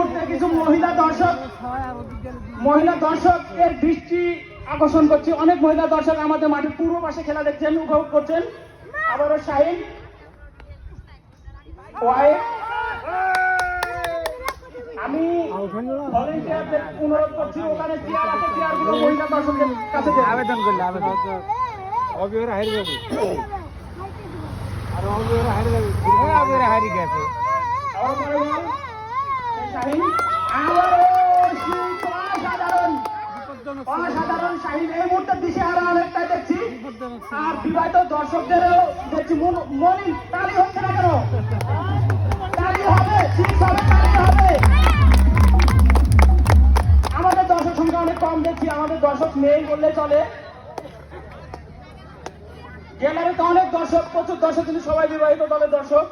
মুহূর্তে কিছু মহিলা দর্শকের দৃষ্টি আকর্ষণ করছি। অনেক মহিলা দর্শক আমাদের মাঠের পূর্ব পাশে খেলা দেখছেন, উপভোগ করছেন। আবারও শাহিন আমি ভলেন্টিয়ারদের অনুরোধ করছি, ওখানে চেয়ার আছে, চেয়ারগুলো মহিলা দর্শকদের কাছে আবেদন করলে অবিহারে হারিয়ে যাবে আর অবিহারে হারিয়ে গেছে। অসাধারণ শাহিন এই মুহূর্তে দিশে হারা অনেকটাই দেখছি। আর বিবাহিত দর্শকদেরও দেখছি মলিন তালি হচ্ছে না কেন? তালি হবে, ঠিক হবে, তালি হবে। আমাদের দর্শক সংখ্যা অনেক কম দেখছি, আমাদের দর্শক নেই বললে চলে। গ্যালারিতে অনেক দর্শক, প্রচুর দর্শক, কিন্তু সবাই বিবাহিত দলের দর্শক।